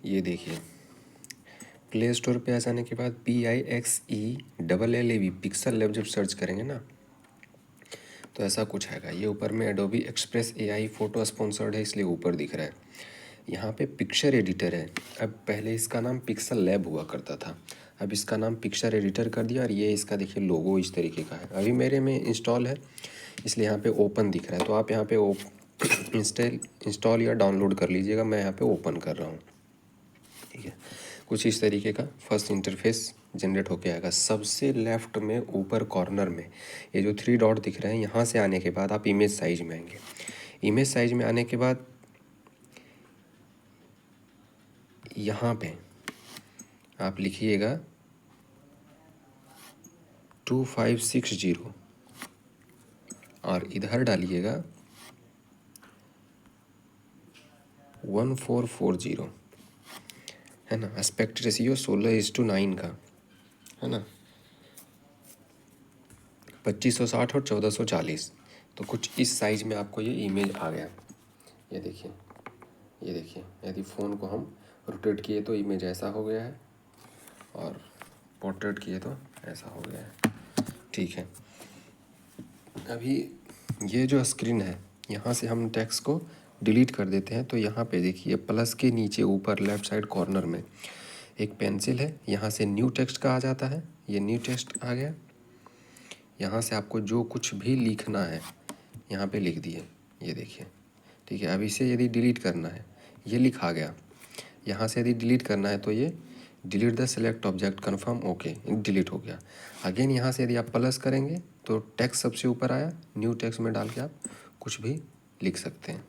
ये देखिए, play store पे आ जाने के बाद PIXELLAB पिक्सल लैब जब सर्च करेंगे ना तो ऐसा कुछ आएगा। ये ऊपर में Adobe express AI photo sponsored है इसलिए ऊपर दिख रहा है। यहाँ पे पिक्चर एडिटर है। अब पहले इसका नाम पिक्सल लैब हुआ करता था, अब इसका नाम पिक्चर एडिटर कर दिया। और ये इसका देखिए लोगो इस तरीके का है। अभी मेरे में इंस्टॉल है इसलिए यहाँ पे ओपन दिख रहा है। तो आप यहाँ पे इंस्टॉल या डाउनलोड कर लीजिएगा। मैं यहाँ पे ओपन कर रहा हूँ। ठीक है, कुछ इस तरीके का फर्स्ट इंटरफेस जनरेट होके आएगा। सबसे लेफ्ट में ऊपर कॉर्नर में ये जो 3 डॉट दिख रहे हैं, यहाँ से आने के बाद आप इमेज साइज में आएंगे। इमेज साइज में आने के बाद यहाँ पे आप लिखिएगा 2560 और इधर डालिएगा 1440, है ना। एस्पेक्ट रेशियो 16:9 का, है ना। 2560 और 1440। तो कुछ इस साइज में आपको ये इमेज आ गया। ये देखिए, ये देखिए, यदि फ़ोन को हम रोटेट किए तो इमेज ऐसा हो गया है और पोर्ट्रेट किए तो ऐसा हो गया है। ठीक है, अभी ये जो स्क्रीन है यहाँ से हम टेक्स्ट को डिलीट कर देते हैं। तो यहाँ पे देखिए प्लस के नीचे ऊपर लेफ़्ट साइड कॉर्नर में एक पेंसिल है, यहाँ से न्यू टेक्स्ट का आ जाता है। ये न्यू टेक्स्ट आ गया। यहाँ से आपको जो कुछ भी लिखना है यहाँ पे लिख दिए, ये देखिए। ठीक है, अब इसे यदि डिलीट करना है, ये लिखा गया। यहाँ से यदि डिलीट करना है तो ये delete the select object confirm, okay, delete हो गया। अगेन यहाँ से यदि आप प्लस करेंगे तो टेक्स्ट सबसे ऊपर आया, न्यू टेक्स्ट में डाल के आप कुछ भी लिख सकते हैं।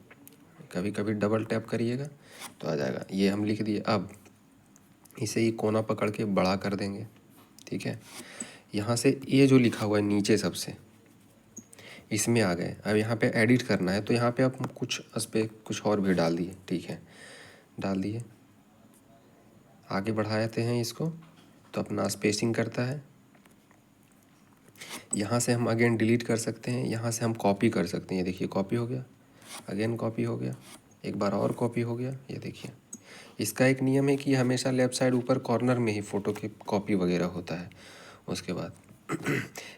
कभी कभी डबल टैप करिएगा तो आ जाएगा। ये हम लिख दिए। अब इसे ही कोना पकड़ के बड़ा कर देंगे। ठीक है, यहाँ से ये जो लिखा हुआ है नीचे सबसे, इसमें आ गए। अब यहाँ पे एडिट करना है तो यहाँ पे आप कुछ इस पर कुछ और भी डाल दिए। ठीक है, डाल दिए। आगे बढ़ाते हैं इसको तो अपना स्पेसिंग करता है। यहाँ से हम अगेन डिलीट कर सकते हैं, यहाँ से हम कॉपी कर सकते हैं। ये देखिए कॉपी हो गया, अगेन कॉपी हो गया, एक बार और कॉपी हो गया। ये देखिए, इसका एक नियम है कि हमेशा लेफ़्ट साइड ऊपर कॉर्नर में ही फ़ोटो की कॉपी वगैरह होता है। उसके बाद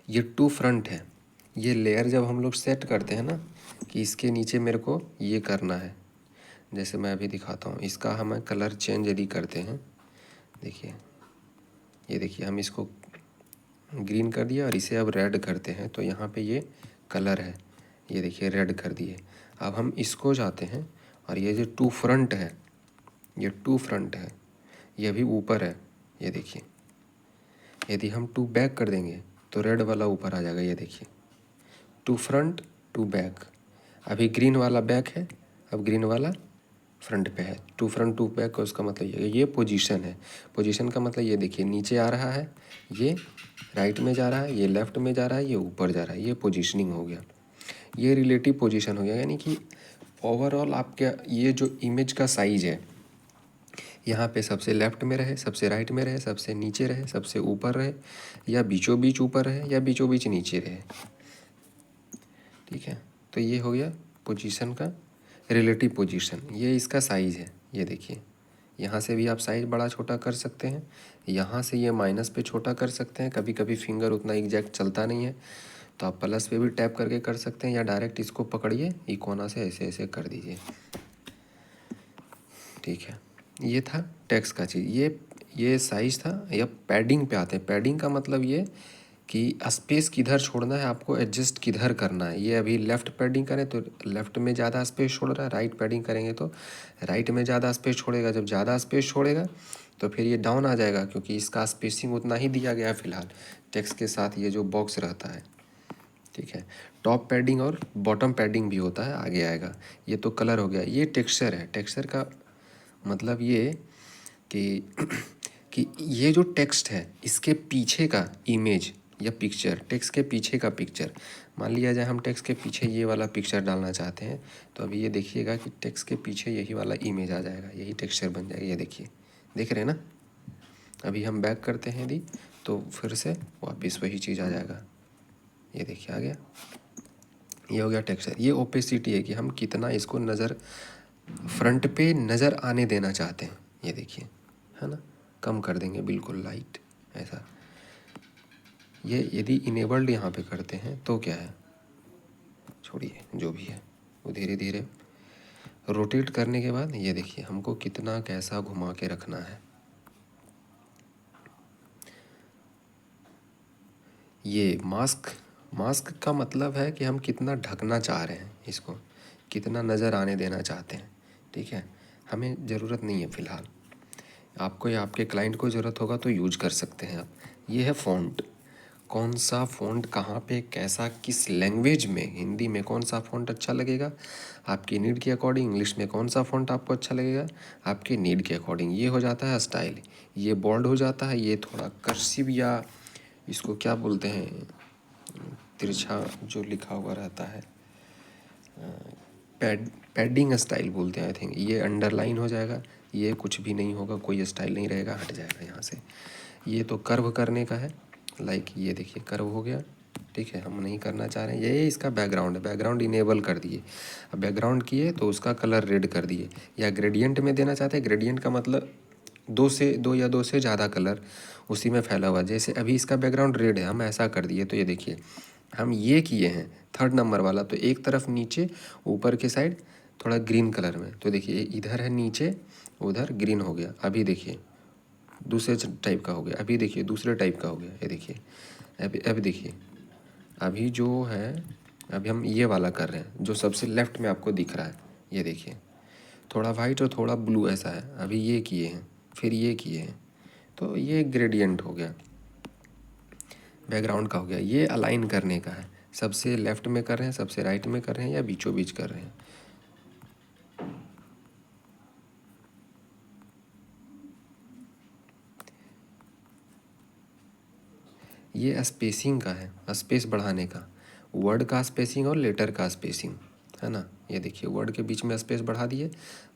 ये टू फ्रंट है। ये लेयर जब हम लोग सेट करते हैं ना कि इसके नीचे मेरे को ये करना है, जैसे मैं अभी दिखाता हूँ। इसका हमें कलर चेंज यदि करते हैं, देखिए, ये देखिए, हम इसको ग्रीन कर दिया और इसे अब रेड करते हैं तो यहाँ पे ये कलर है, ये देखिए रेड कर दिए। अब हम इसको जाते हैं और ये जो टू फ्रंट है, ये टू फ्रंट है, ये भी ऊपर है। ये देखिए, यदि हम टू बैक कर देंगे तो रेड वाला ऊपर आ जाएगा। ये देखिए, टू फ्रंट टू बैक। अभी ग्रीन वाला बैक है, अब ग्रीन वाला फ्रंट पे है। टू फ्रंट टू बैक का उसका मतलब ये पोजीशन है। पोजीशन का मतलब ये देखिए, नीचे आ रहा है, ये राइट में जा रहा है, ये लेफ़्ट में जा रहा है, ये ऊपर जा रहा है। ये पोजीशनिंग हो गया, ये रिलेटिव पोजीशन हो गया। यानी कि ओवरऑल आपके ये जो इमेज का साइज़ है, यहाँ पे सबसे लेफ़्ट में रहे, सबसे राइट में रहे, सबसे नीचे रहे, सबसे ऊपर रहे, या बीचों बीच ऊपर रहे, या बीचों बीच नीचे रहे। ठीक है, तो ये हो गया पोजीशन का रिलेटिव पोजीशन। ये इसका साइज़ है। ये देखिए, यहाँ से भी आप साइज़ बड़ा छोटा कर सकते हैं, यहाँ से ये माइनस पे छोटा कर सकते हैं। कभी कभी फिंगर उतना एग्जैक्ट चलता नहीं है तो आप प्लस पे भी टैप करके कर सकते हैं, या डायरेक्ट इसको पकड़िए इकोना से ऐसे ऐसे कर दीजिए। ठीक है, ये था टेक्स्ट का चीज़। ये साइज़ था। या पैडिंग पे आते हैं। पैडिंग का मतलब ये कि स्पेस किधर छोड़ना है, आपको एडजस्ट किधर करना है। ये अभी लेफ़्ट पैडिंग करें तो लेफ़्ट में ज़्यादा स्पेस छोड़ रहा है, राइट पैडिंग करेंगे तो राइट में ज़्यादा स्पेस छोड़ेगा। जब ज़्यादा स्पेस छोड़ेगा तो फिर ये डाउन आ जाएगा, क्योंकि इसका स्पेसिंग उतना ही दिया गया है फ़िलहाल टेक्स्ट के साथ। ये जो बॉक्स रहता है, ठीक है, टॉप पैडिंग और बॉटम पैडिंग भी होता है, आगे आएगा। ये तो कलर हो गया। ये टेक्सचर है। टेक्सचर का मतलब ये कि कि ये जो टेक्स्ट है इसके पीछे का इमेज या पिक्चर, टेक्स्ट के पीछे का पिक्चर, मान लिया जाए हम टेक्स्ट के पीछे ये वाला पिक्चर डालना चाहते हैं तो अभी ये देखिएगा कि टेक्स्ट के पीछे यही वाला इमेज आ जाएगा, यही टेक्सचर बन जाएगा। ये देखिए, देख रहे हैं ना। अभी हम बैक करते हैं यदि तो फिर से वापस वही चीज़ आ जाएगा। ये देखिए आ गया, ये हो गया टेक्सचर। ये ओपेसिटी है कि हम कितना इसको नज़र फ्रंट पे नज़र आने देना चाहते हैं। ये देखिए, है ना, कम कर देंगे बिल्कुल लाइट ऐसा। ये यदि इनेबल्ड यहाँ पे करते हैं तो क्या है, छोड़िए जो भी है वो धीरे धीरे रोटेट करने के बाद ये देखिए हमको कितना कैसा घुमा के रखना है। ये मास्क, मास्क का मतलब है कि हम कितना ढकना चाह रहे हैं इसको, कितना नज़र आने देना चाहते हैं। ठीक है, हमें ज़रूरत नहीं है फ़िलहाल, आपको या आपके क्लाइंट को ज़रूरत होगा तो यूज कर सकते हैं आप। ये है फ़ॉन्ट, कौन सा फ़ॉन्ट कहाँ पे कैसा किस लैंग्वेज में, हिंदी में कौन सा फ़ॉन्ट अच्छा लगेगा आपकी नीड के अकॉर्डिंग, इंग्लिश में कौन सा फ़ॉन्ट आपको अच्छा लगेगा आपके नीड के अकॉर्डिंग। ये हो जाता है स्टाइल, ये बोल्ड हो जाता है, ये थोड़ा कर्सिव या इसको क्या बोलते हैं, तिरछा जो लिखा हुआ रहता है, पैडिंग स्टाइल बोलते हैं आई थिंक। ये अंडरलाइन हो जाएगा, ये कुछ भी नहीं होगा, कोई स्टाइल नहीं रहेगा, हट जाएगा यहाँ से। ये तो कर्व करने का है, लाइक ये देखिए कर्व हो गया। ठीक है, हम नहीं करना चाह रहे हैं, ये इसका बैकग्राउंड है, बैकग्राउंड इनेबल कर दिए। अब बैकग्राउंड किए तो उसका कलर रेड कर दिए, या ग्रेडियंट में देना चाहते हैं, ग्रेडियंट का मतलब दो से ज़्यादा कलर उसी में फैला हुआ। जैसे अभी इसका बैकग्राउंड रेड है, हम ऐसा कर दिए तो ये देखिए हम ये किए हैं थर्ड नंबर वाला, तो एक तरफ नीचे ऊपर के साइड थोड़ा ग्रीन कलर में, तो देखिए इधर है नीचे, उधर ग्रीन हो गया। अभी देखिए दूसरे टाइप का हो गया, अभी देखिए दूसरे टाइप का हो गया, ये देखिए अभी देखिए, अभी जो है अभी हम ये वाला कर रहे हैं जो सबसे लेफ्ट में आपको दिख रहा है, ये देखिए थोड़ा वाइट और थोड़ा ब्लू ऐसा है। अभी ये किए हैं, फिर ये किए हैं, तो ये ग्रेडियंट हो गया, बैकग्राउंड का हो गया। ये अलाइन करने का है, सबसे लेफ्ट में कर रहे हैं, सबसे राइट में कर रहे हैं, या बीचों बीच कर रहे हैं। ये स्पेसिंग का है, स्पेस बढ़ाने का, वर्ड का स्पेसिंग और लेटर का स्पेसिंग, है ना। ये देखिए वर्ड के बीच में स्पेस बढ़ा दिए,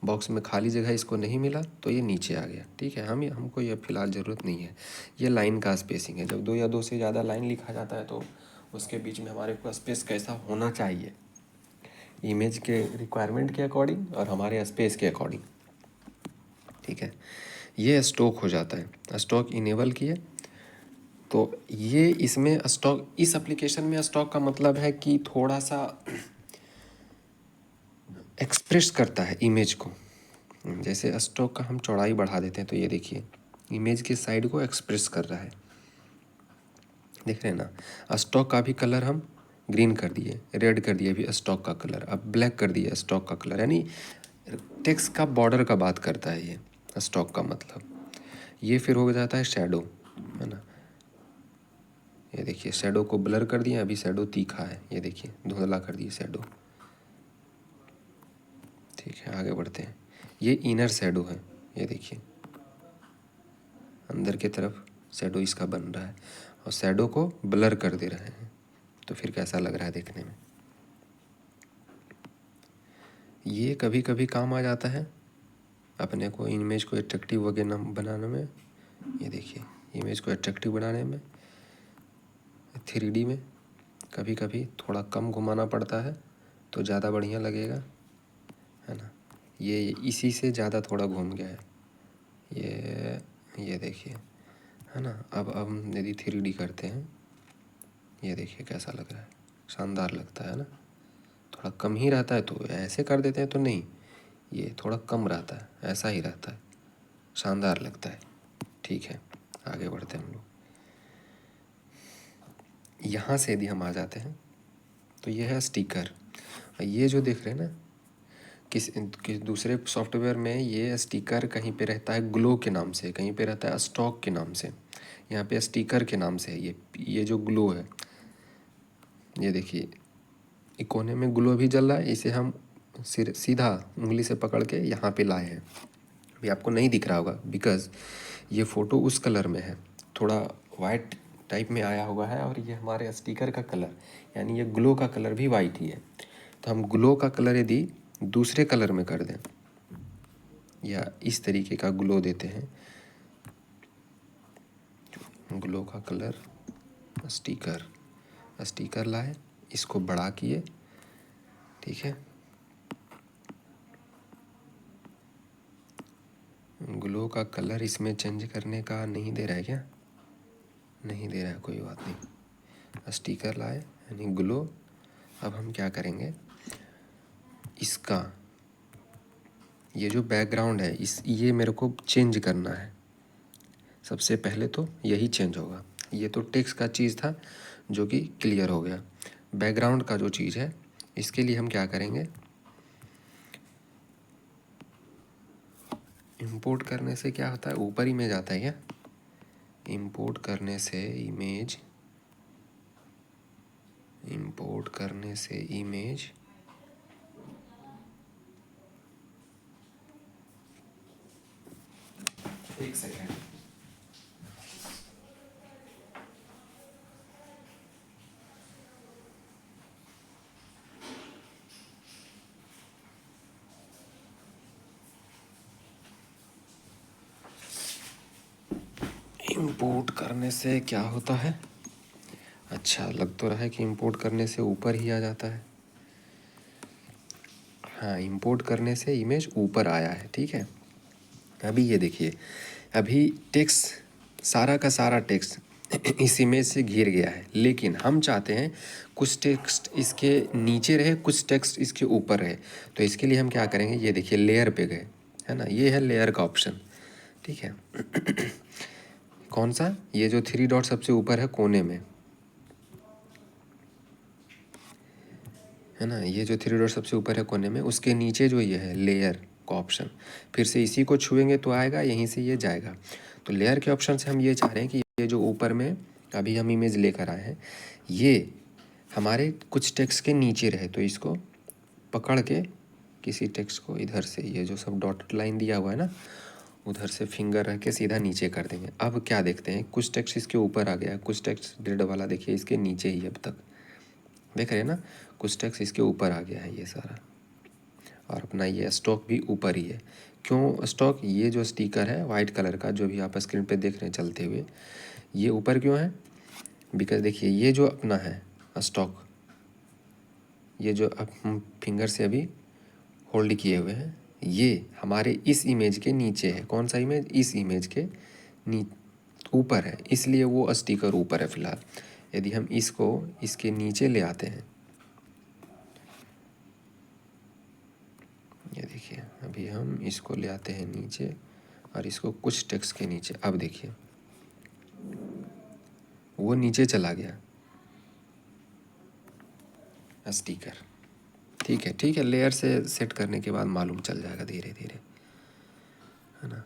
बॉक्स में खाली जगह इसको नहीं मिला तो ये नीचे आ गया। ठीक है, हमको ये फ़िलहाल ज़रूरत नहीं है। ये लाइन का स्पेसिंग है, जब दो या दो से ज़्यादा लाइन लिखा जाता है तो उसके बीच में हमारे को स्पेस कैसा होना चाहिए, इमेज के रिक्वायरमेंट के अकॉर्डिंग और हमारे स्पेस के अकॉर्डिंग। ठीक है, ये स्टॉक हो जाता है, स्टॉक इनेबल किए तो ये इसमें स्टॉक, इस एप्लीकेशन में स्टॉक का मतलब है कि थोड़ा सा एक्सप्रेस करता है इमेज को। जैसे स्टॉक का हम चौड़ाई बढ़ा देते हैं तो ये देखिए इमेज के साइड को एक्सप्रेस कर रहा है, देख रहे हैं ना। स्टॉक का भी कलर हम ग्रीन कर दिए, रेड कर दिए, अभी स्टॉक का कलर, अब ब्लैक कर दिया स्टॉक का कलर, यानी टेक्स्ट का बॉर्डर का बात करता है ये स्टॉक का मतलब। ये फिर हो जाता है शैडो, है ना। ये देखिए शैडो को ब्लर कर दिया, अभी शैडो तीखा है, ये देखिए धुंधला कर दिए शैडो। ठीक है, आगे बढ़ते हैं। ये इनर शैडो है, ये देखिए अंदर की तरफ शैडो इसका बन रहा है, और शैडो को ब्लर कर दे रहे हैं, तो फिर कैसा लग रहा है देखने में। ये कभी कभी काम आ जाता है अपने को इमेज को एट्रैक्टिव वगैरह बनाने में। ये देखिए इमेज को एट्रैक्टिव बनाने में 3D में कभी कभी थोड़ा कम घुमाना पड़ता है तो ज़्यादा बढ़िया लगेगा, है ना। ये इसी से ज़्यादा थोड़ा घूम गया है ये देखिए, है ना। अब हम यदि 3D करते हैं, ये देखिए कैसा लग रहा है, शानदार लगता है ना। थोड़ा कम ही रहता है तो ऐसे कर देते हैं तो नहीं, ये थोड़ा कम रहता है, ऐसा ही रहता है, शानदार लगता है। ठीक है, आगे बढ़ते हैं हम लोग। यहाँ से यदि हम आ जाते हैं तो ये है स्टिकर। ये जो देख रहे हैं ना, किस दूसरे सॉफ्टवेयर में ये स्टिकर कहीं पे रहता है ग्लो के नाम से, कहीं पे रहता है स्टॉक के नाम से, यहाँ पे स्टिकर के नाम से है। ये जो ग्लो है, ये देखिए एक कोने में ग्लो भी जल रहा है, इसे हम सीधा उंगली से पकड़ के यहाँ पे लाए हैं। अभी आपको नहीं दिख रहा होगा बिकॉज़ ये फ़ोटो उस कलर में है, थोड़ा वाइट टाइप में आया हुआ है, और ये हमारे स्टिकर का कलर, यानी ये ग्लो का कलर भी वाइट ही है। तो हम ग्लो का कलर यदि दूसरे कलर में कर दें या इस तरीके का ग्लो देते हैं, ग्लो का कलर स्टिकर लाए, इसको बड़ा किए। ठीक है, ग्लो का कलर इसमें चेंज करने का नहीं दे रहा है क्या? नहीं दे रहा है, कोई बात नहीं। स्टिकर लाए यानी ग्लो। अब हम क्या करेंगे, इसका ये जो बैकग्राउंड है ये मेरे को चेंज करना है। सबसे पहले तो यही चेंज होगा। ये तो टेक्स्ट का चीज़ था जो कि क्लियर हो गया। बैकग्राउंड का जो चीज़ है इसके लिए हम क्या करेंगे, इंपोर्ट करने से क्या होता है, ऊपर इमेज आता है क्या? इंपोर्ट करने से इमेज एक सेकेंड। इंपोर्ट करने से क्या होता है? अच्छा, लग तो रहा है कि इंपोर्ट करने से ऊपर ही आ जाता है। हाँ, इंपोर्ट करने से इमेज ऊपर आया है, ठीक है। अभी ये देखिए, अभी टेक्स्ट सारा का सारा टेक्स्ट इस इमेज से घिर गया है, लेकिन हम चाहते हैं कुछ टेक्स्ट इसके नीचे रहे, कुछ टेक्स्ट इसके ऊपर रहे। तो इसके लिए हम क्या करेंगे, ये देखिए लेयर पे गए, है ना, ये है लेयर का ऑप्शन, ठीक है। कौन सा, ये जो 3 डॉट सबसे ऊपर है कोने में, है ना, ये जो 3 डॉट सबसे ऊपर है कोने में, उसके नीचे जो ये है लेयर का ऑप्शन, फिर से इसी को छुएंगे तो आएगा, यहीं से ये जाएगा। तो लेयर के ऑप्शन से हम ये चाह रहे हैं कि ये जो ऊपर में अभी हम इमेज लेकर आए हैं, ये हमारे कुछ टेक्स्ट के नीचे रहे। तो इसको पकड़ के किसी टेक्स्ट को इधर से, ये जो सब डॉटेड लाइन दिया हुआ है ना, उधर से फिंगर रख के सीधा नीचे कर देंगे। अब क्या देखते हैं, कुछ टेक्स्ट इसके ऊपर आ गया है, कुछ टेक्स्ट ग्रिड वाला देखिए इसके नीचे ही अब तक देख रहे हैं ना, कुछ टेक्स्ट इसके ऊपर आ गया है ये सारा, और अपना ये स्टॉक भी ऊपर ही है। क्यों स्टॉक, ये जो स्टिकर है वाइट कलर का जो भी आप स्क्रीन पे देख रहे हैं चलते हुए, ये ऊपर क्यों है? बिकॉज देखिए ये जो अपना है स्टॉक, ये जो अब हम फिंगर से अभी होल्ड किए हुए हैं, ये हमारे इस इमेज के नीचे है। कौन सा इमेज, इस इमेज के ऊपर है, इसलिए वो स्टिकर ऊपर है फिलहाल। यदि हम इसको इसके नीचे ले आते हैं, ये देखिए अभी हम इसको ले आते हैं नीचे और इसको कुछ टेक्स्ट के नीचे, अब देखिए वो नीचे चला गया स्टिकर, ठीक है, ठीक है। लेयर से सेट करने के बाद मालूम चल जाएगा धीरे धीरे, है ना।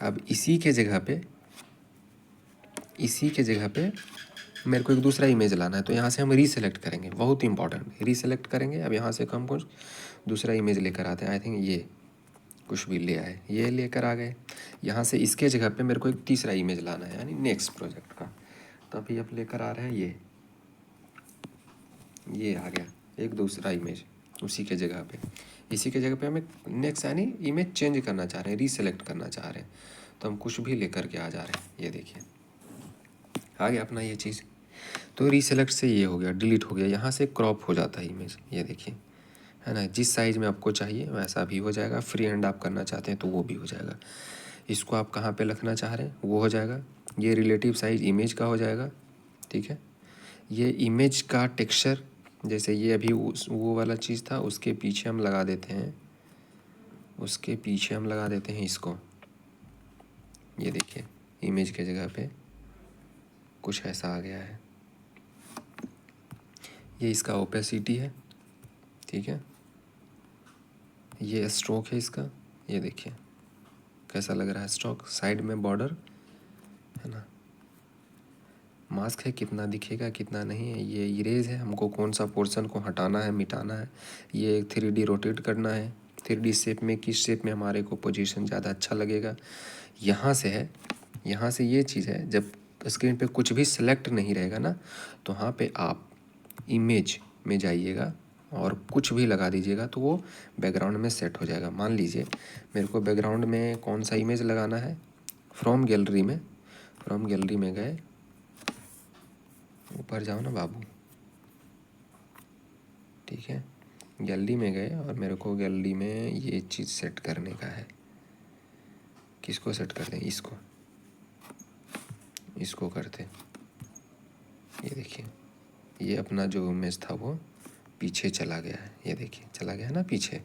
अब इसी के जगह पे मेरे को एक दूसरा इमेज लाना है, तो यहाँ से हम रीसेलेक्ट करेंगे, बहुत इंपॉर्टेंट, रीसेलेक्ट करेंगे। अब यहाँ से हम कुछ दूसरा इमेज लेकर आते हैं, आई थिंक ये कुछ भी ले आए, ये लेकर आ गए। यहाँ से इसके जगह पे मेरे को एक तीसरा इमेज लाना है, यानी नेक्स्ट प्रोजेक्ट का। तो अभी अब लेकर आ रहे हैं ये आ गया एक दूसरा इमेज उसी के जगह पे। इसी के जगह पे हमें नेक्स्ट यानी इमेज चेंज करना चाह रहे हैं, रीसेलेक्ट करना चाह रहे हैं, तो हम कुछ भी लेकर के आ जा रहे हैं। ये देखिए आ गया अपना ये चीज़। तो रीसेलेक्ट से ये हो गया, डिलीट हो गया, यहाँ से क्रॉप हो जाता है इमेज, ये देखिए, है ना। जिस साइज़ में आपको चाहिए वैसा भी हो जाएगा, फ्री हैंड आप करना चाहते हैं तो वो भी हो जाएगा। इसको आप कहाँ पे रखना चाह रहे हैं वो हो जाएगा। ये रिलेटिव साइज इमेज का हो जाएगा, ठीक है। ये इमेज का टेक्सचर, जैसे ये अभी वो वाला चीज़ था, उसके पीछे हम लगा देते हैं, इसको। ये देखिए इमेज के जगह पे कुछ ऐसा आ गया है, ये इसका ओपेसिटी है, ठीक है। ये स्ट्रोक है इसका, ये देखिए कैसा लग रहा है स्ट्रोक, साइड में बॉर्डर, है ना। मास्क है, कितना दिखेगा कितना नहीं है। ये इरेज है, हमको कौन सा पोर्शन को हटाना है मिटाना है। ये 3D रोटेट करना है, 3D शेप में किस शेप में हमारे को पोजीशन ज़्यादा अच्छा लगेगा। यहाँ से है, यहाँ से ये चीज़ है, जब स्क्रीन पे कुछ भी सिलेक्ट नहीं रहेगा ना, तो वहाँ पे आप इमेज में जाइएगा और कुछ भी लगा दीजिएगा तो वो बैकग्राउंड में सेट हो जाएगा। मान लीजिए मेरे को बैकग्राउंड में कौन सा इमेज लगाना है, फ्रॉम गैलरी में गए, ऊपर जाओ ना बाबू, ठीक है। गैलरी में गए और मेरे को गैलरी में ये चीज़ सेट करने का है। किसको सेट करते हैं? इसको करते हैं। ये देखिए, ये अपना जो इमेज था वो पीछे चला गया है। ये देखिए चला गया है ना पीछे।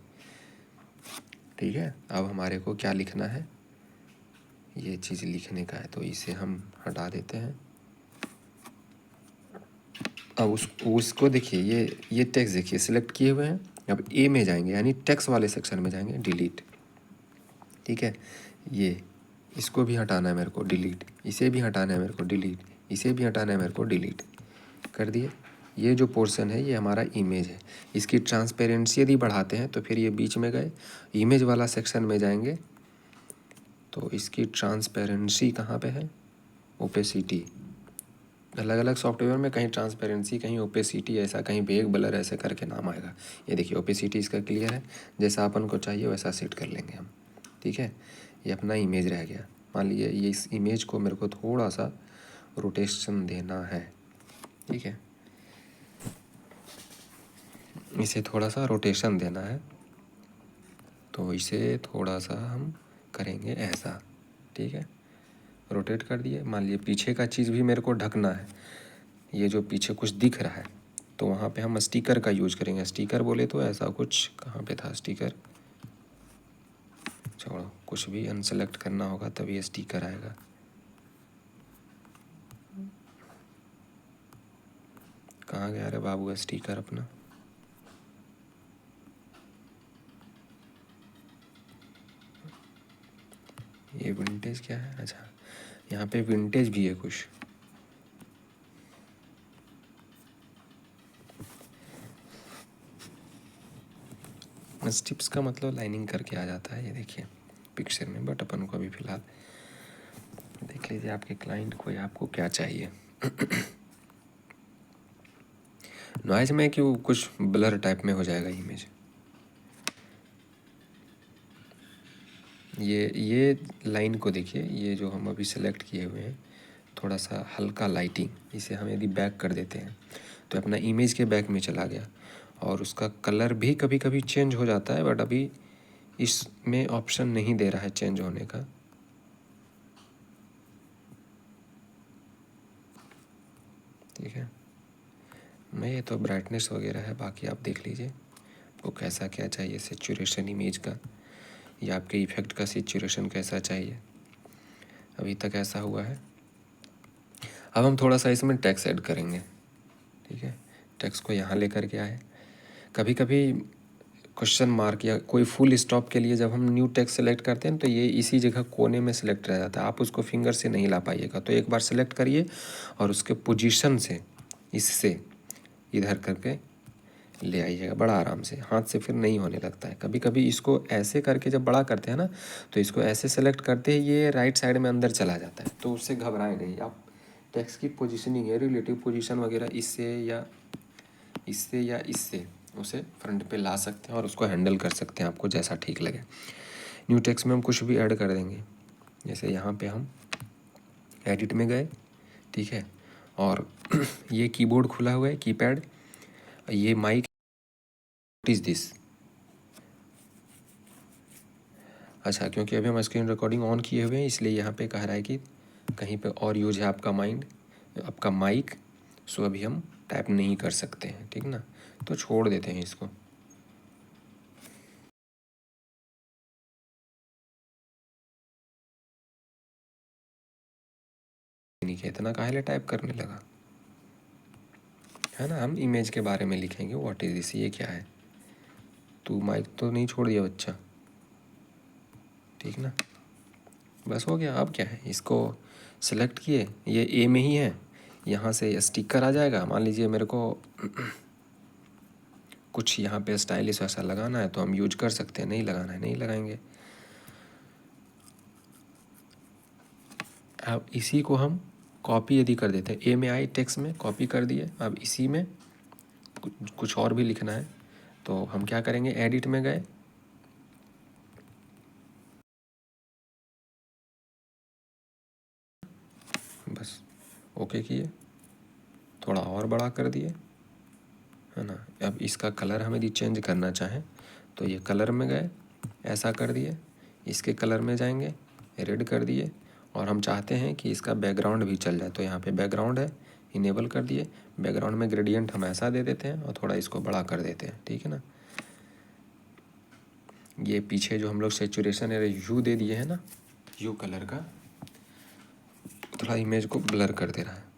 ठीक है, अब हमारे को क्या लिखना है? ये चीज़ लिखने का है, तो इसे हम हटा देते हैं। अब उसको देखिए, ये टेक्स्ट देखिए सिलेक्ट किए हुए हैं। अब ए में जाएंगे, यानी टेक्स्ट वाले सेक्शन में जाएंगे, डिलीट। ठीक है, ये इसको भी हटाना है मेरे को, डिलीट। इसे भी हटाना है मेरे को, डिलीट। इसे भी हटाना है मेरे को, डिलीट कर दिए। ये जो पोर्शन है ये हमारा इमेज है। इसकी ट्रांसपेरेंसी यदि बढ़ाते हैं तो फिर ये बीच में गए, इमेज वाला सेक्शन में जाएंगे तो इसकी ट्रांसपेरेंसी कहाँ पे है? ओपेसिटी। अलग अलग सॉफ्टवेयर में कहीं ट्रांसपेरेंसी, कहीं ओपेसिटी, ऐसा कहीं बेग ब्लर ऐसे करके नाम आएगा। ये देखिए ओपेसिटी इसका क्लियर है, जैसा अपन को चाहिए वैसा सेट कर लेंगे हम। ठीक है, ये अपना इमेज रह गया। मान लीजिए ये इस इमेज को मेरे को थोड़ा सा रोटेशन देना है। ठीक है, इसे थोड़ा सा रोटेशन देना है, तो इसे थोड़ा सा हम करेंगे ऐसा। ठीक है, रोटेट कर दिए। मान लीजिए पीछे का चीज़ भी मेरे को ढकना है, ये जो पीछे कुछ दिख रहा है तो वहाँ पे हम स्टिकर का यूज़ करेंगे। स्टिकर बोले तो ऐसा कुछ, कहाँ पे था स्टिकर? छोड़ो, कुछ भी अनसेलेक्ट करना होगा तभी स्टिकर आएगा। कहाँ गया रे बाबू स्टिकर अपना? ये विंटेज क्या है? अच्छा, यहाँ पे विंटेज भी है कुछ। स्टिप्स का मतलब लाइनिंग करके आ जाता है, ये देखिए पिक्चर में। बट अपन को अभी फ़िलहाल देख लीजिए आपके क्लाइंट को या आपको क्या चाहिए। नॉइज में क्यों कुछ ब्लर टाइप में हो जाएगा इमेज। ये लाइन को देखिए, ये जो हम अभी सेलेक्ट किए हुए हैं, थोड़ा सा हल्का लाइटिंग, इसे हम यदि बैक कर देते हैं तो अपना इमेज के बैक में चला गया। और उसका कलर भी कभी कभी चेंज हो जाता है, बट अभी इसमें ऑप्शन नहीं दे रहा है चेंज होने का। ठीक है, मैं ये तो ब्राइटनेस वगैरह है, बाकी आप देख लीजिए आपको कैसा क्या चाहिए सिचुएशन इमेज का, या आपके इफ़ेक्ट का सिचुएशन कैसा चाहिए। अभी तक ऐसा हुआ है। अब हम थोड़ा सा इसमें टेक्स्ट ऐड करेंगे। ठीक है, टेक्स्ट को यहाँ लेकर के आए। कभी कभी क्वेश्चन मार्क या कोई फुल स्टॉप के लिए जब हम न्यू टेक्स्ट सेलेक्ट करते हैं तो ये इसी जगह कोने में सेलेक्ट रह जाता है, आप उसको फिंगर से नहीं ला पाइएगा। तो एक बार सेलेक्ट करिए और उसके पोजीशन से इससे इधर करके ले आइएगा बड़ा आराम से, हाथ से फिर नहीं होने लगता है। कभी कभी इसको ऐसे करके जब बड़ा करते हैं ना, तो इसको ऐसे सेलेक्ट करते ही ये राइट साइड में अंदर चला जाता है, तो उससे घबराए नहीं आप। टेक्स्ट की पोजीशनिंग है, रिलेटिव पोजीशन वगैरह इससे या इससे उसे फ्रंट पे ला सकते हैं और उसको हैंडल कर सकते हैं, आपको जैसा ठीक लगे। न्यू टेक्स्ट में हम कुछ भी ऐड कर देंगे, जैसे यहाँ पे हम एडिट में गए। ठीक है, और ये कीबोर्ड खुला हुआ है, कीपैड। ये माइक, व्हाट इज़ दिस? अच्छा, क्योंकि अभी हम स्क्रीन रिकॉर्डिंग ऑन किए हुए हैं इसलिए यहाँ पे कह रहा है कि कहीं पे और यूज है आपका माइक। सो अभी हम टाइप नहीं कर सकते हैं, ठीक ना, तो छोड़ देते हैं इसको। नहीं कि इतना काहे टाइप करने लगा, है ना। हम इमेज के बारे में लिखेंगे, व्हाट इज़ दिस, ये क्या है। तू माइक तो नहीं छोड़ दिया बच्चा, ठीक ना। बस हो गया। अब क्या है, इसको सेलेक्ट किए, ये ए में ही है, यहाँ से स्टिकर आ जाएगा। मान लीजिए मेरे को कुछ यहाँ पे स्टाइलिश ऐसा लगाना है तो हम यूज कर सकते हैं, नहीं लगाना है नहीं लगाएंगे। अब इसी को हम कॉपी यदि कर देते हैं, ए में आई टेक्स्ट में कॉपी कर दिए। अब इसी में कुछ और भी लिखना है तो हम क्या करेंगे, एडिट में गए, बस ओके किए, थोड़ा और बड़ा कर दिए, है ना। अब इसका कलर हम यदि चेंज करना चाहें तो ये कलर में गए, ऐसा कर दिए, इसके कलर में जाएंगे, रेड कर दिए, और हम चाहते हैं कि इसका बैकग्राउंड भी चल जाए तो यहाँ पे बैकग्राउंड है, इनेबल कर दिए। बैकग्राउंड में ग्रेडियंट हम ऐसा दे देते हैं और थोड़ा इसको बड़ा कर देते हैं, ठीक है ना। ये पीछे जो हम लोग सेचुरेशन है यू दे दिए हैं ना, यू कलर का, थोड़ा इमेज को ब्लर कर दे रहा है।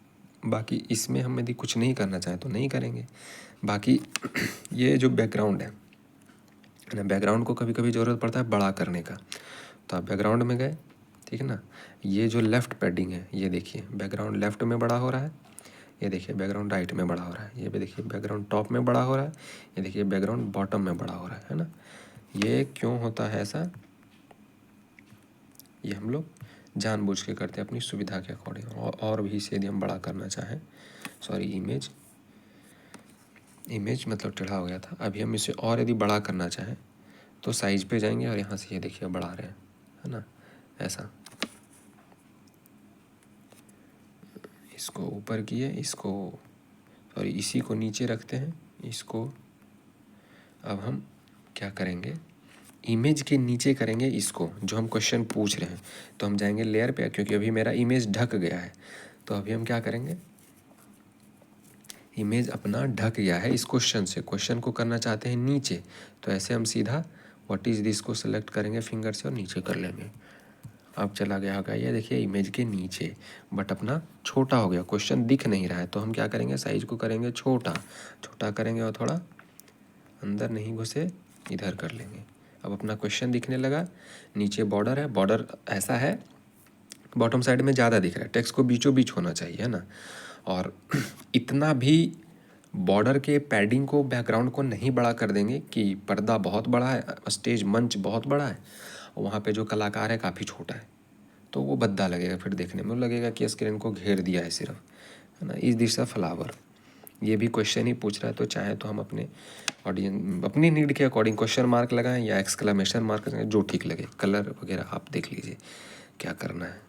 बाकी इसमें हम यदि कुछ नहीं करना चाहें तो नहीं करेंगे। बाकी ये जो बैकग्राउंड है ना, बैकग्राउंड को कभी कभी ज़रूरत पड़ता है बड़ा करने का, तो आप बैकग्राउंड में गए, ठीक है ना। ये जो लेफ़्ट पैडिंग है, ये देखिए बैकग्राउंड लेफ़्ट में बड़ा हो रहा है, ये देखिए बैकग्राउंड राइट में बड़ा हो रहा है, ये भी देखिए बैकग्राउंड टॉप में बड़ा हो रहा है, ये देखिए बैकग्राउंड बॉटम में बड़ा हो रहा है ना। ये क्यों होता है ऐसा, ये हम लोग जानबूझ के करते हैं अपनी सुविधा के अकॉर्डिंग। और भी इसे यदि हम बड़ा करना चाहें, सॉरी इमेज मतलब टेढ़ा हो गया था। अभी हम इसे और यदि बड़ा करना चाहें तो साइज पे जाएंगे और यहाँ से ये देखिए बढ़ा रहे हैं, है ना, ऐसा। इसको ऊपर किए, इसको सॉरी इसी को नीचे रखते हैं, इसको अब हम क्या करेंगे, इमेज के नीचे करेंगे इसको, जो हम क्वेश्चन पूछ रहे हैं। तो हम जाएंगे लेयर पे, क्योंकि अभी मेरा इमेज ढक गया है, तो अभी हम क्या करेंगे, इमेज अपना ढक गया है इस क्वेश्चन से, क्वेश्चन को करना चाहते हैं नीचे, तो ऐसे हम सीधा व्हाट इज़ दिस को सेलेक्ट करेंगे फिंगर से और नीचे कर लेंगे। अब चला गया होगा ये देखिए इमेज के नीचे, बट अपना छोटा हो गया, क्वेश्चन दिख नहीं रहा है। तो हम क्या करेंगे, साइज को करेंगे छोटा, छोटा करेंगे और थोड़ा अंदर नहीं घुसे, इधर कर लेंगे। अब अपना क्वेश्चन दिखने लगा, नीचे बॉर्डर है, बॉर्डर ऐसा है बॉटम साइड में ज़्यादा दिख रहा है, टेक्स्ट को बीचों बीच होना चाहिए, है ना। और इतना भी बॉर्डर के पैडिंग को, बैकग्राउंड को नहीं बड़ा कर देंगे कि पर्दा बहुत बड़ा है, स्टेज मंच बहुत बड़ा है, वहाँ पे जो कलाकार है काफ़ी छोटा है, तो वो भद्दा लगेगा, फिर देखने में लगेगा कि स्क्रीन को घेर दिया है सिर्फ, है ना। इस दिस अ फ्लावर, ये भी क्वेश्चन ही पूछ रहा है, तो चाहे तो हम अपने ऑडियंस अपनी नीड के अकॉर्डिंग क्वेश्चन मार्क लगाएं या एक्सक्लेमेशन मार्क लगाएं, जो ठीक लगे। कलर वगैरह आप देख लीजिए क्या करना है।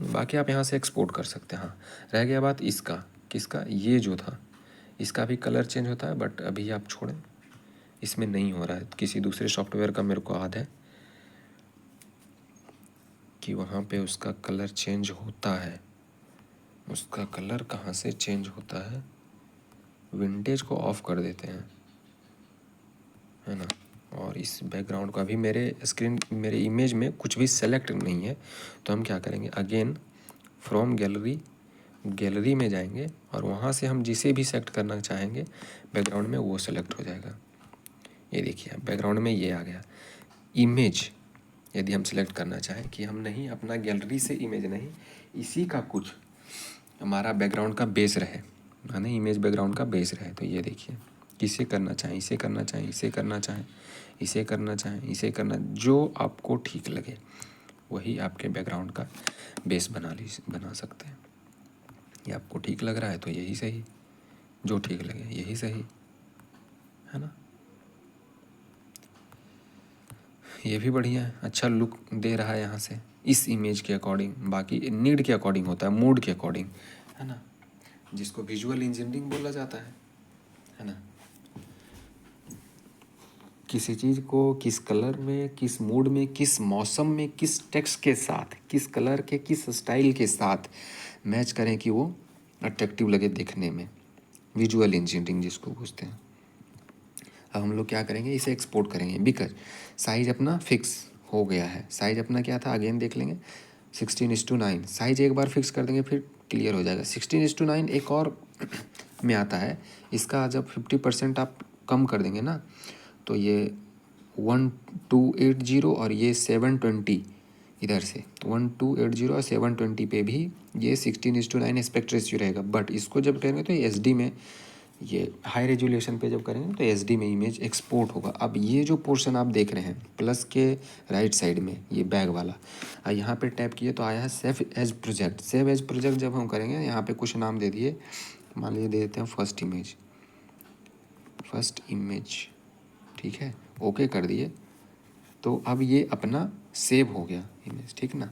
बाकी आप यहाँ से एक्सपोर्ट कर सकते हैं। हाँ, रह गया बात इसका, किसका, ये जो था इसका भी कलर चेंज होता है, बट अभी आप छोड़ें, इसमें नहीं हो रहा है। किसी दूसरे सॉफ्टवेयर का मेरे को याद है कि वहाँ पे उसका कलर चेंज होता है। उसका कलर कहाँ से चेंज होता है, विंटेज को ऑफ कर देते हैं, है ना। और इस बैकग्राउंड का भी मेरे इमेज में कुछ भी सेलेक्ट नहीं है, तो हम क्या करेंगे, अगेन फ्रॉम गैलरी में जाएंगे और वहाँ से हम जिसे भी सेलेक्ट करना चाहेंगे बैकग्राउंड में, वो सेलेक्ट हो जाएगा। ये देखिए बैकग्राउंड में ये आ गया। इमेज यदि हम सेलेक्ट करना चाहें कि हम नहीं अपना गैलरी से इमेज नहीं, इसी का कुछ हमारा बैकग्राउंड का बेस रहे, माने इमेज बैकग्राउंड का बेस रहे, तो ये देखिए किसे करना चाहें, इसे करना चाहें, इसे करना चाहें, इसे करना चाहें, इसे करना, जो आपको ठीक लगे वही आपके बैकग्राउंड का बेस बना सकते हैं। ये आपको ठीक लग रहा है तो यही सही, जो ठीक लगे यही सही, है ना। ये भी बढ़िया है, अच्छा लुक दे रहा है यहाँ से इस इमेज के अकॉर्डिंग। बाकी नीड के अकॉर्डिंग होता है, मूड के अकॉर्डिंग, है ना, जिसको विजुअल इंजीनियरिंग बोला जाता है ना। किसी चीज़ को किस कलर में, किस मूड में, किस मौसम में, किस टेक्स्ट के साथ, किस कलर के, किस स्टाइल के साथ मैच करें कि वो अट्रैक्टिव लगे देखने में, विजुअल इंजीनियरिंग जिसको पूछते हैं। अब हम लोग क्या करेंगे, इसे एक्सपोर्ट करेंगे, बिकॉज साइज़ अपना फिक्स हो गया है। साइज़ अपना क्या था, अगेन देख लेंगे, 16:9। साइज़ एक बार फिक्स कर देंगे फिर क्लियर हो जाएगा। 16:9 एक और में आता है, इसका जब 50% आप कम कर देंगे ना, तो ये 1280 और ये 720, इधर से 1280 और 720 पे भी ये 16:9 एस्पेक्ट रेशियो रहेगा। बट इसको जब करेंगे तो एच डी में, ये हाई रेजोल्यूशन पे जब करेंगे तो एच डी में इमेज एक्सपोर्ट होगा। अब ये जो पोर्शन आप देख रहे हैं प्लस के राइट साइड में, ये बैग वाला, यहाँ पे टैप किए तो आया है save as project. Save as project जब हम करेंगे, यहाँ पे कुछ नाम दे दिए, मान लीजिए दे देते हैं फर्स्ट इमेज, ठीक है, ओके कर दिए, तो अब ये अपना सेव हो गया इमेज, ठीक ना।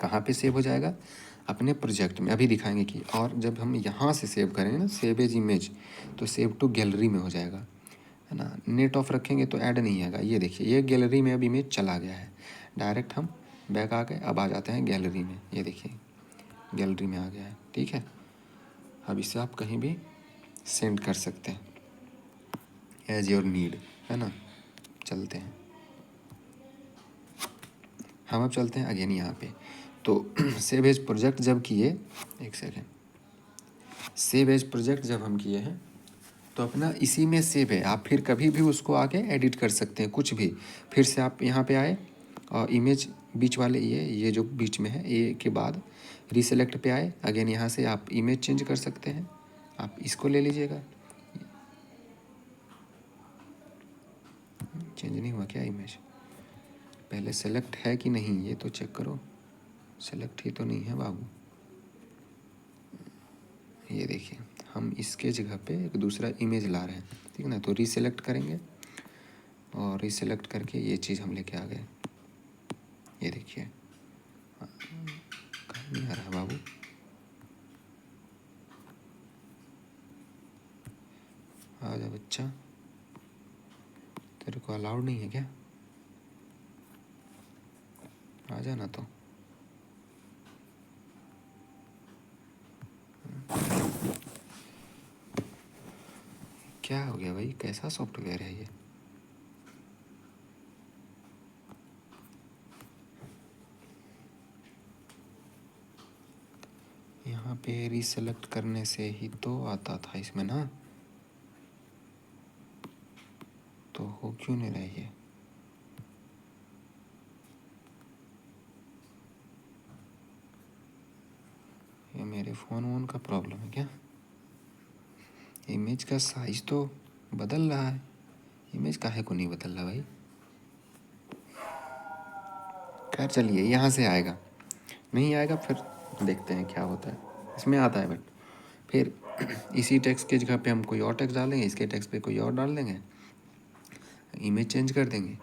कहाँ पे सेव हो जाएगा, अपने प्रोजेक्ट में अभी दिखाएंगे कि, और जब हम यहाँ से सेव करेंगे ना, सेव एज इमेज, तो सेव टू गैलरी में हो जाएगा, है ना। नेट ऑफ रखेंगे तो ऐड नहीं आएगा। ये देखिए, ये गैलरी में अब इमेज चला गया है। डायरेक्ट हम बैक आ गए, अब आ जाते हैं गैलरी में। ये देखिए गैलरी में आ गया है, ठीक है। अब इसे आप कहीं भी सेंड कर सकते हैं एज योर नीड, है ना। चलते हैं हम, अब चलते हैं अगेन यहाँ पे। तो सेव एज प्रोजेक्ट जब किए, एक सेकेंड, सेव एज प्रोजेक्ट जब हम किए हैं तो अपना इसी में सेव है। आप फिर कभी भी उसको आके एडिट कर सकते हैं, कुछ भी। फिर से आप यहाँ पे आए और इमेज बीच वाले, ये जो बीच में है, ये के बाद रीसेलेक्ट पे आए, अगेन यहाँ से आप इमेज चेंज कर सकते हैं। आप इसको ले लीजिएगा। चेंज नहीं हुआ क्या इमेज? पहले सेलेक्ट है कि नहीं ये तो चेक करो। सेलेक्ट ही तो नहीं है बाबू। ये देखिए, हम इसके जगह पे एक दूसरा इमेज ला रहे हैं, ठीक है ना। तो रीसेलेक्ट करेंगे और रीसेलेक्ट करके ये चीज़ हम लेके आ गए। ये देखिए, कहाँ नहीं आ रहा बाबू? आ जा बच्चा, तेरे को अलाउड नहीं है क्या? आ जाना तो। क्या हो गया भाई, कैसा सॉफ्टवेयर है ये? यहाँ पे रीसेलेक्ट करने से ही तो आता था इसमें ना, तो हो क्यों नहीं रहा है ये मेरे फ़ोन वोन का प्रॉब्लम है क्या? इमेज का साइज़ तो बदल रहा है, इमेज काहे को नहीं बदल रहा भाई? खैर चलिए, यहाँ से आएगा, नहीं आएगा फिर देखते हैं क्या होता है। इसमें आता है बट फिर इसी टेक्स्ट के जगह पे हम कोई और टेक्स्ट डालेंगे, इसके टेक्स्ट पे कोई और डाल देंगे, इमेज चेंज कर देंगे।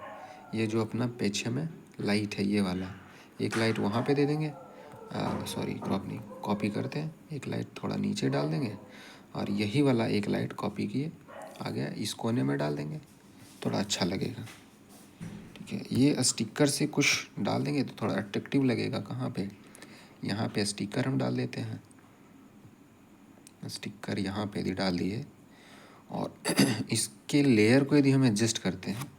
ये जो अपना पेज है में लाइट है ये वाला, एक लाइट वहाँ पे दे देंगे, सॉरी क्रॉप नहीं, कॉपी करते हैं, एक लाइट थोड़ा नीचे डाल देंगे और यही वाला एक लाइट कॉपी किए आ गया, इस कोने में डाल देंगे, थोड़ा अच्छा लगेगा, ठीक है। ये स्टिकर से कुछ डाल देंगे तो थोड़ा अट्रैक्टिव लगेगा। कहाँ पे? यहाँ पे स्टिकर हम डाल देते हैं, स्टिकर यहाँ पे यदि डाल दिए और इसके लेयर को यदि हम एडजस्ट करते हैं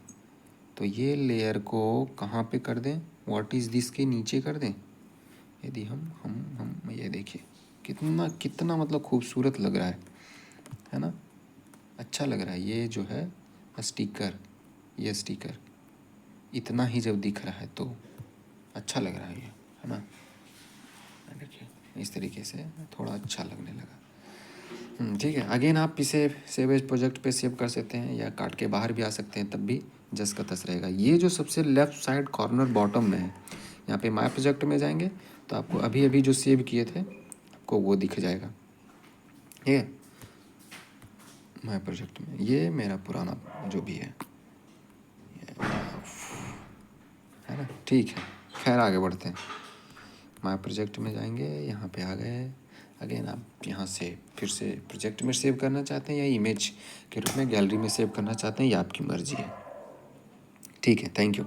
तो ये लेयर को कहाँ पे कर दें, व्हाट इज़ दिस के नीचे कर दें। यदि हम ये देखिए कितना कितना मतलब खूबसूरत लग रहा है ना, अच्छा लग रहा है। ये जो है स्टिकर, ये स्टिकर इतना ही जब दिख रहा है तो अच्छा लग रहा है ये, है ना। देखिए इस तरीके से थोड़ा अच्छा लगने लगा। ठीक है। अगेन आप इसे सेव एज प्रोजेक्ट पे सेव कर सकते हैं या काट के बाहर भी आ सकते हैं, तब भी जस का तस रहेगा। ये जो सबसे लेफ़्ट साइड कॉर्नर बॉटम में है, यहाँ पे माय प्रोजेक्ट में जाएंगे तो आपको अभी अभी जो सेव किए थे आपको वो दिख जाएगा, ठीक है। माय प्रोजेक्ट में ये मेरा पुराना जो भी है ना, ठीक है। खैर आगे बढ़ते हैं, माय प्रोजेक्ट में जाएंगे, यहाँ पे आ गए। अगेन आप यहाँ से फिर से प्रोजेक्ट में सेव करना चाहते हैं या इमेज के रूप में गैलरी में सेव करना चाहते हैं, ये आपकी मर्ज़ी है, ठीक है। Thank you.